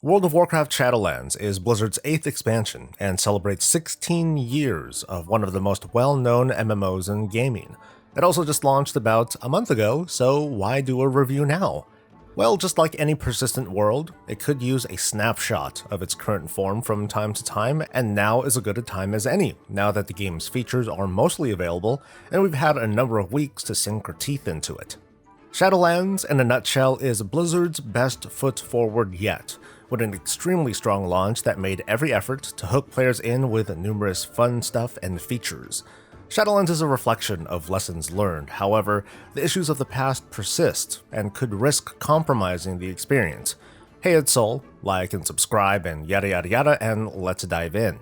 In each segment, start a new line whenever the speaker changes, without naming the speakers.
World of Warcraft Shadowlands is Blizzard's 8th expansion and celebrates 16 years of one of the most well-known MMOs in gaming. It also just launched about a month ago, so why do a review now? Well, just like any persistent world, it could use a snapshot of its current form from time to time, and now is as good a time as any, now that the game's features are mostly available, and we've had a number of weeks to sink our teeth into it. Shadowlands, in a nutshell, is Blizzard's best foot forward yet, with an extremely strong launch that made every effort to hook players in with numerous fun stuff and features. Shadowlands is a reflection of lessons learned, however, the issues of the past persist and could risk compromising the experience. Hey, it's Soul, like and subscribe and yada yada yada, and let's dive in.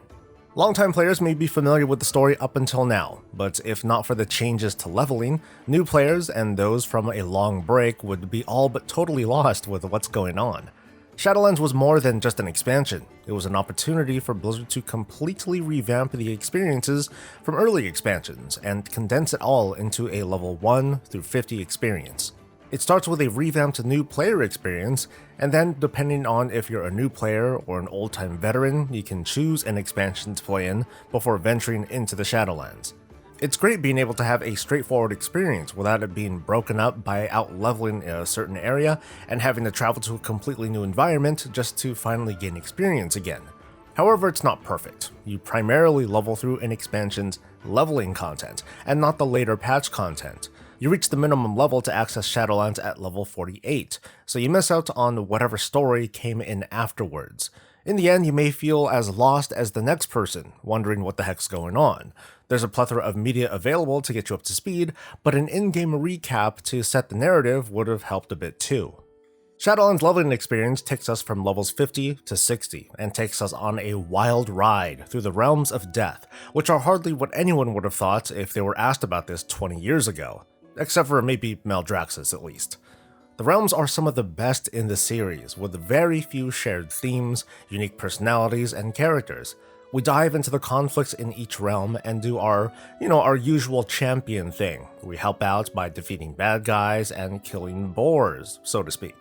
Longtime players may be familiar with the story up until now, but if not for the changes to leveling, new players and those from a long break would be all but totally lost with what's going on. Shadowlands was more than just an expansion. It was an opportunity for Blizzard to completely revamp the experiences from early expansions and condense it all into a level 1 through 50 experience. It starts with a revamped new player experience, and then depending on if you're a new player or an old-time veteran, you can choose an expansion to play in before venturing into the Shadowlands. It's great being able to have a straightforward experience without it being broken up by out-leveling in a certain area and having to travel to a completely new environment just to finally gain experience again. However, it's not perfect. You primarily level through an expansion's leveling content, and not the later patch content. You reach the minimum level to access Shadowlands at level 48, so you miss out on whatever story came in afterwards. In the end, you may feel as lost as the next person, wondering what the heck's going on. There's a plethora of media available to get you up to speed, but an in-game recap to set the narrative would have helped a bit too. Shadowlands' leveling experience takes us from levels 50 to 60, and takes us on a wild ride through the realms of death, which are hardly what anyone would have thought if they were asked about this 20 years ago. Except for maybe Maldraxxus at least. The realms are some of the best in the series, with very few shared themes, unique personalities, and characters. We dive into the conflicts in each realm and do our usual champion thing. We help out by defeating bad guys and killing boars, so to speak.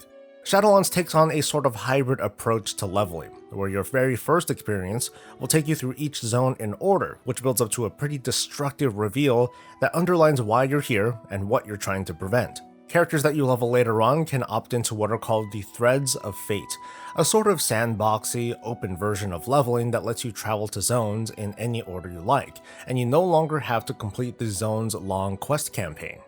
Shadowlands takes on a sort of hybrid approach to leveling, where your very first experience will take you through each zone in order, which builds up to a pretty destructive reveal that underlines why you're here and what you're trying to prevent. Characters that you level later on can opt into what are called the Threads of Fate, a sort of sandboxy, open version of leveling that lets you travel to zones in any order you like, and you no longer have to complete the zone's long quest campaign.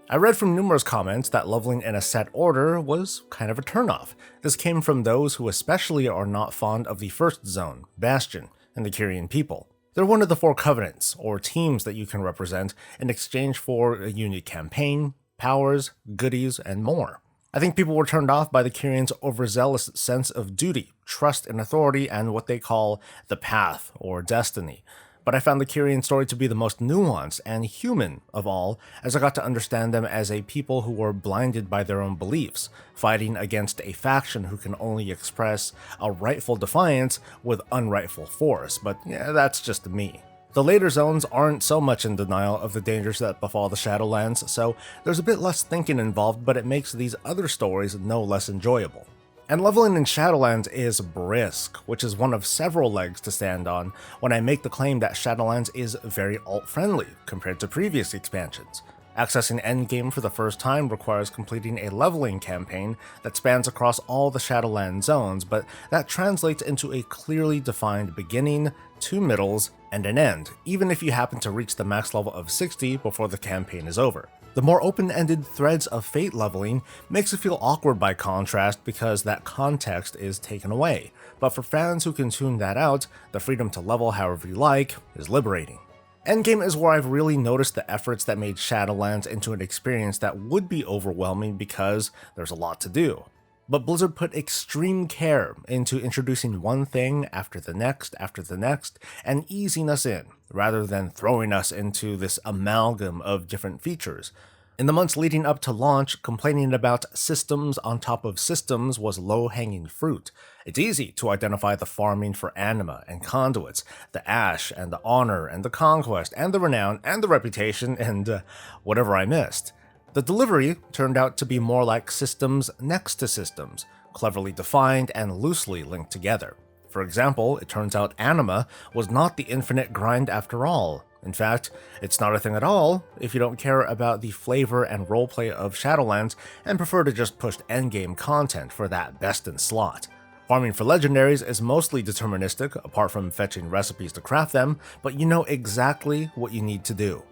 I read from numerous comments that leveling in a set order was kind of a turnoff. This came from those who especially are not fond of the first zone, Bastion, and the Kyrian people. They're one of the 4 covenants, or teams that you can represent in exchange for a unique campaign, powers, goodies, and more. I think people were turned off by the Kyrians' overzealous sense of duty, trust in authority, and what they call the path, or destiny. But I found the Kyrian story to be the most nuanced and human of all, as I got to understand them as a people who were blinded by their own beliefs, fighting against a faction who can only express a rightful defiance with unrightful force, but yeah, that's just me. The later zones aren't so much in denial of the dangers that befall the Shadowlands, so there's a bit less thinking involved, but it makes these other stories no less enjoyable. And leveling in Shadowlands is brisk, which is one of several legs to stand on when I make the claim that Shadowlands is very alt-friendly compared to previous expansions. Accessing Endgame for the first time requires completing a leveling campaign that spans across all the Shadowlands zones, but that translates into a clearly defined beginning, 2 middles, and an end, even if you happen to reach the max level of 60 before the campaign is over. The more open-ended Threads of Fate leveling makes it feel awkward by contrast because that context is taken away, but for fans who can tune that out, the freedom to level however you like is liberating. Endgame is where I've really noticed the efforts that made Shadowlands into an experience that would be overwhelming because there's a lot to do. But Blizzard put extreme care into introducing one thing after the next, and easing us in, rather than throwing us into this amalgam of different features. In the months leading up to launch, complaining about systems on top of systems was low-hanging fruit. It's easy to identify the farming for anima and conduits, the ash and the honor and the conquest and the renown and the reputation and whatever I missed. The delivery turned out to be more like systems next to systems, cleverly defined and loosely linked together. For example, it turns out anima was not the infinite grind after all. In fact, it's not a thing at all if you don't care about the flavor and roleplay of Shadowlands and prefer to just push endgame content for that best in slot. Farming for legendaries is mostly deterministic, apart from fetching recipes to craft them, but you know exactly what you need to do.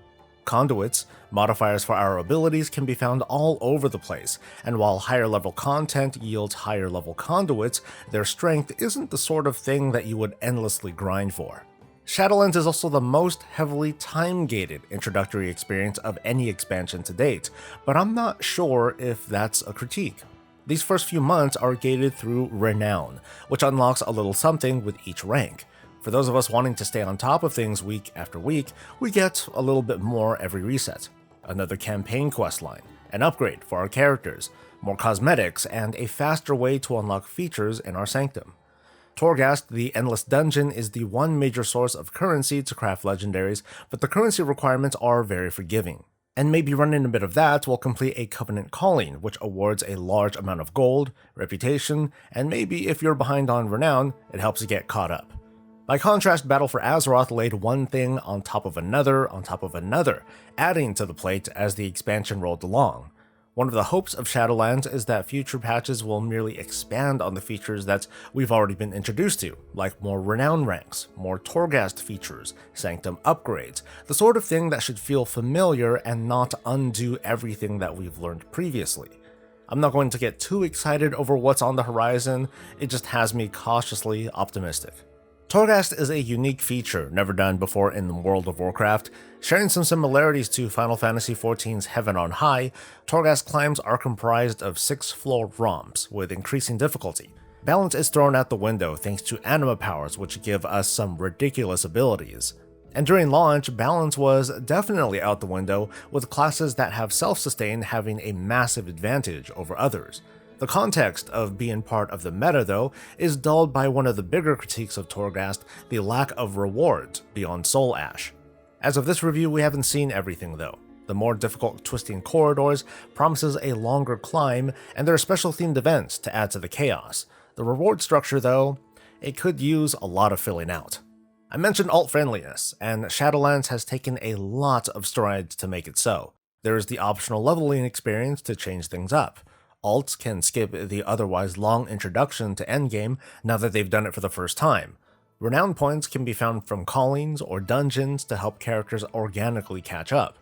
Conduits, modifiers for our abilities, can be found all over the place, and while higher level content yields higher level conduits, their strength isn't the sort of thing that you would endlessly grind for. Shadowlands is also the most heavily time-gated introductory experience of any expansion to date, but I'm not sure if that's a critique. These first few months are gated through renown, which unlocks a little something with each rank. For those of us wanting to stay on top of things week after week, we get a little bit more every reset. Another campaign questline, an upgrade for our characters, more cosmetics, and a faster way to unlock features in our sanctum. Torghast, the Endless Dungeon, is the one major source of currency to craft legendaries, but the currency requirements are very forgiving. And maybe running a bit of that will complete a Covenant Calling, which awards a large amount of gold, reputation, and maybe if you're behind on renown, it helps you get caught up. By contrast, Battle for Azeroth laid one thing on top of another, adding to the plate as the expansion rolled along. One of the hopes of Shadowlands is that future patches will merely expand on the features that we've already been introduced to, like more renown ranks, more Torghast features, sanctum upgrades, the sort of thing that should feel familiar and not undo everything that we've learned previously. I'm not going to get too excited over what's on the horizon, it just has me cautiously optimistic. Torghast is a unique feature never done before in the world of Warcraft. Sharing some similarities to Final Fantasy XIV's Heaven on High, Torghast climbs are comprised of 6 floor romps with increasing difficulty. Balance is thrown out the window thanks to anima powers, which give us some ridiculous abilities. And during launch, balance was definitely out the window, with classes that have self-sustain having a massive advantage over others. The context of being part of the meta, though, is dulled by one of the bigger critiques of Torghast, the lack of rewards beyond Soul Ash. As of this review, we haven't seen everything, though. The more difficult twisting corridors promises a longer climb, and there are special themed events to add to the chaos. The reward structure, though, it could use a lot of filling out. I mentioned alt-friendliness, and Shadowlands has taken a lot of strides to make it so. There is the optional leveling experience to change things up. Alts can skip the otherwise long introduction to Endgame now that they've done it for the first time. Renown points can be found from callings or dungeons to help characters organically catch up.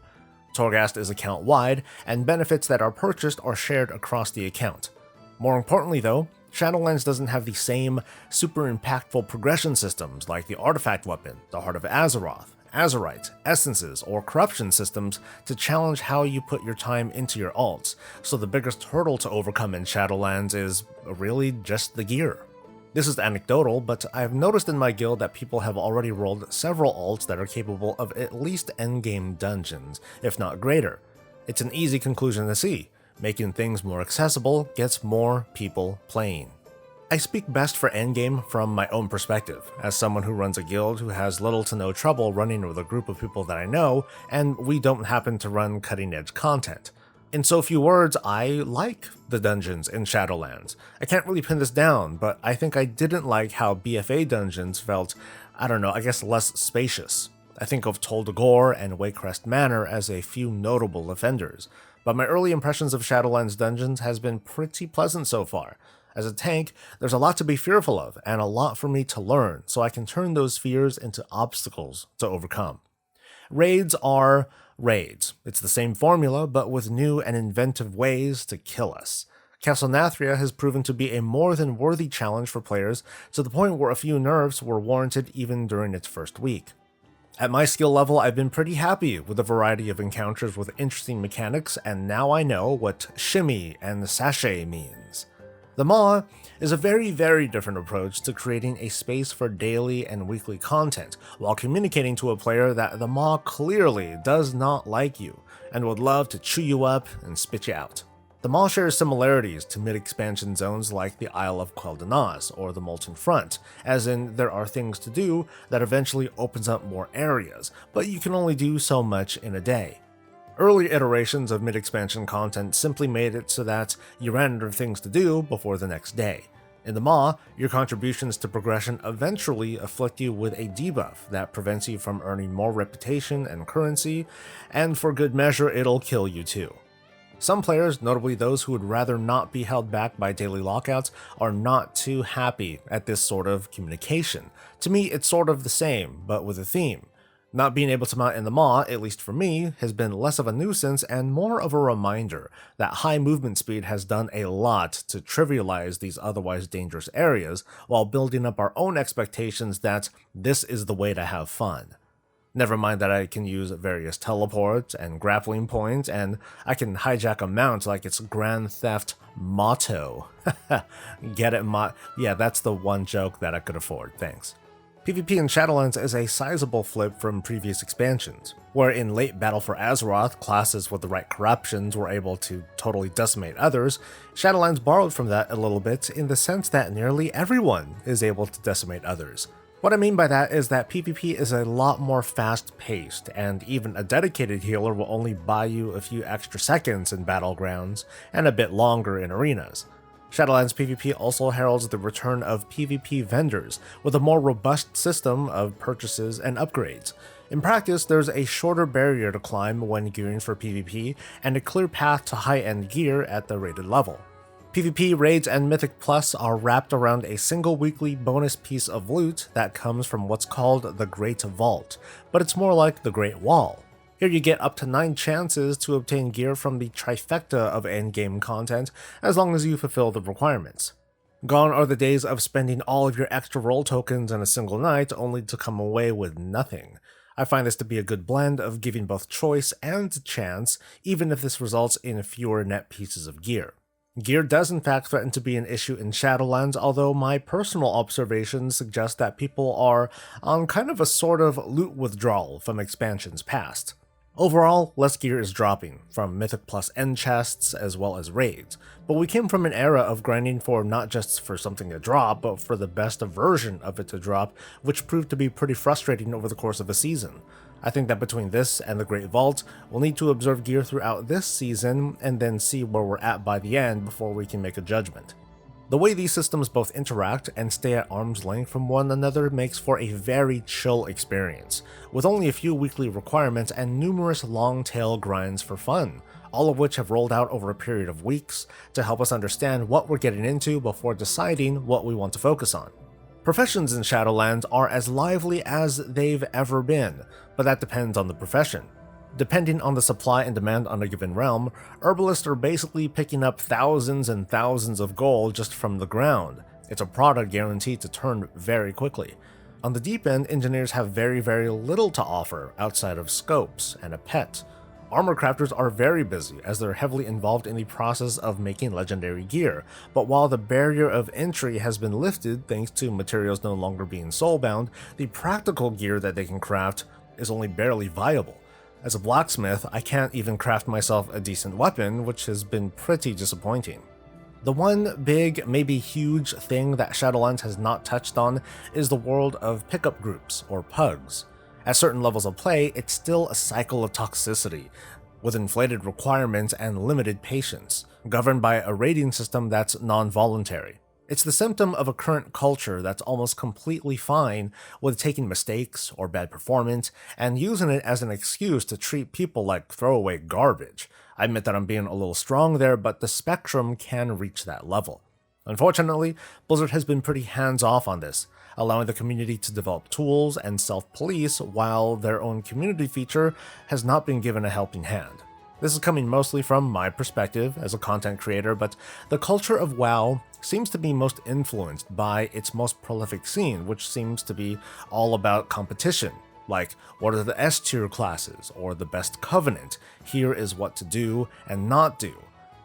Torghast is account-wide, and benefits that are purchased are shared across the account. More importantly though, Shadowlands doesn't have the same super impactful progression systems like the Artifact Weapon, the Heart of Azeroth, Azerite, Essences, or Corruption systems to challenge how you put your time into your alts, so the biggest hurdle to overcome in Shadowlands is really just the gear. This is anecdotal, but I've noticed in my guild that people have already rolled several alts that are capable of at least endgame dungeons, if not greater. It's an easy conclusion to see. Making things more accessible gets more people playing. I speak best for endgame from my own perspective, as someone who runs a guild who has little to no trouble running with a group of people that I know, and we don't happen to run cutting-edge content. In so few words, I like the dungeons in Shadowlands. I can't really pin this down, but I think I didn't like how BFA dungeons felt, less spacious. I think of Tol Dagor and Waycrest Manor as a few notable offenders, but my early impressions of Shadowlands dungeons has been pretty pleasant so far. As a tank, there's a lot to be fearful of, and a lot for me to learn, so I can turn those fears into obstacles to overcome. Raids are raids. It's the same formula, but with new and inventive ways to kill us. Castle Nathria has proven to be a more than worthy challenge for players, to the point where a few nerfs were warranted even during its first week. At my skill level, I've been pretty happy with the variety of encounters with interesting mechanics, and now I know what shimmy and sachet means. The Maw is a very, very different approach to creating a space for daily and weekly content, while communicating to a player that the Maw clearly does not like you, and would love to chew you up and spit you out. The Maw shares similarities to mid-expansion zones like the Isle of Quel'Danas or the Molten Front, as in there are things to do that eventually opens up more areas, but you can only do so much in a day. Early iterations of mid-expansion content simply made it so that you ran out of things to do before the next day. In the Maw, your contributions to progression eventually afflict you with a debuff that prevents you from earning more reputation and currency, and for good measure it'll kill you too. Some players, notably those who would rather not be held back by daily lockouts, are not too happy at this sort of communication. To me, it's sort of the same, but with a theme. Not being able to mount in the Maw, at least for me, has been less of a nuisance and more of a reminder that high movement speed has done a lot to trivialize these otherwise dangerous areas, while building up our own expectations that this is the way to have fun. Never mind that I can use various teleports and grappling points, and I can hijack a mount like it's Grand Theft Motto. Get it, Yeah, that's the one joke that I could afford, thanks. PvP in Shadowlands is a sizable flip from previous expansions, where in late Battle for Azeroth, classes with the right corruptions were able to totally decimate others. Shadowlands borrowed from that a little bit in the sense that nearly everyone is able to decimate others. What I mean by that is that PvP is a lot more fast-paced, and even a dedicated healer will only buy you a few extra seconds in battlegrounds, and a bit longer in arenas. Shadowlands PvP also heralds the return of PvP vendors, with a more robust system of purchases and upgrades. In practice, there's a shorter barrier to climb when gearing for PvP, and a clear path to high-end gear at the rated level. PvP raids and Mythic Plus are wrapped around a single weekly bonus piece of loot that comes from what's called the Great Vault, but it's more like the Great Wall. Here you get up to 9 chances to obtain gear from the trifecta of endgame content, as long as you fulfill the requirements. Gone are the days of spending all of your extra roll tokens in a single night only to come away with nothing. I find this to be a good blend of giving both choice and chance, even if this results in fewer net pieces of gear. Gear does in fact threaten to be an issue in Shadowlands, although my personal observations suggest that people are on kind of a sort of loot withdrawal from expansions past. Overall, less gear is dropping, from Mythic Plus end chests as well as raids, but we came from an era of grinding for not just for something to drop, but for the best version of it to drop, which proved to be pretty frustrating over the course of a season. I think that between this and the Great Vault, we'll need to observe gear throughout this season and then see where we're at by the end before we can make a judgment. The way these systems both interact and stay at arm's length from one another makes for a very chill experience, with only a few weekly requirements and numerous long-tail grinds for fun, all of which have rolled out over a period of weeks to help us understand what we're getting into before deciding what we want to focus on. Professions in Shadowlands are as lively as they've ever been, but that depends on the profession. Depending on the supply and demand on a given realm, herbalists are basically picking up thousands and thousands of gold just from the ground. It's a product guaranteed to turn very quickly. On the deep end, engineers have very little to offer outside of scopes and a pet. Armor crafters are very busy as they're heavily involved in the process of making legendary gear, but while the barrier of entry has been lifted thanks to materials no longer being soulbound, the practical gear that they can craft is only barely viable. As a blacksmith, I can't even craft myself a decent weapon, which has been pretty disappointing. The one big, maybe huge thing that Shadowlands has not touched on is the world of pickup groups, or pugs. At certain levels of play, it's still a cycle of toxicity, with inflated requirements and limited patience, governed by a rating system that's non-voluntary. It's the symptom of a current culture that's almost completely fine with taking mistakes or bad performance and using it as an excuse to treat people like throwaway garbage. I admit that I'm being a little strong there, but the spectrum can reach that level. Unfortunately, Blizzard has been pretty hands-off on this, allowing the community to develop tools and self-police while their own community feature has not been given a helping hand. This is coming mostly from my perspective as a content creator, but the culture of WoW seems to be most influenced by its most prolific scene, which seems to be all about competition. Like, what are the S tier classes, or the best covenant? Here is what to do and not do.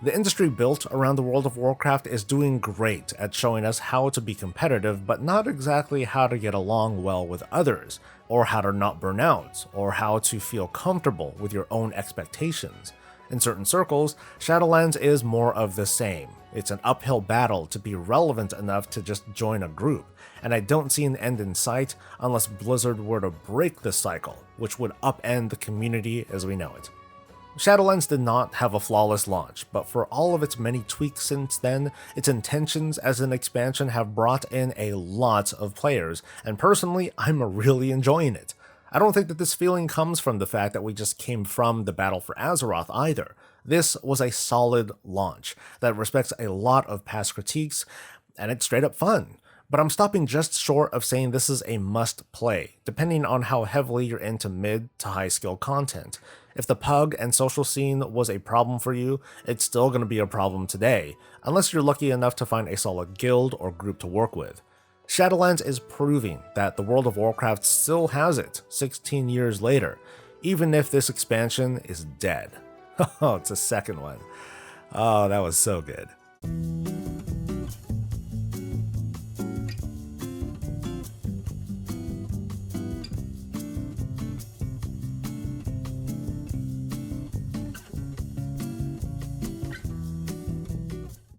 The industry built around the world of Warcraft is doing great at showing us how to be competitive, but not exactly how to get along well with others, or how to not burn out, or how to feel comfortable with your own expectations. In certain circles, Shadowlands is more of the same. It's an uphill battle to be relevant enough to just join a group, and I don't see an end in sight unless Blizzard were to break this cycle, which would upend the community as we know it. Shadowlands did not have a flawless launch, but for all of its many tweaks since then, its intentions as an expansion have brought in a lot of players, and personally, I'm really enjoying it. I don't think that this feeling comes from the fact that we just came from the Battle for Azeroth either. This was a solid launch that respects a lot of past critiques, and it's straight up fun. But I'm stopping just short of saying this is a must play, depending on how heavily you're into mid to high skill content. If the pug and social scene was a problem for you, it's still going to be a problem today, unless you're lucky enough to find a solid guild or group to work with. Shadowlands is proving that the World of Warcraft still has it 16 years later, even if this expansion is dead. Oh, it's a second one. Oh, that was so good.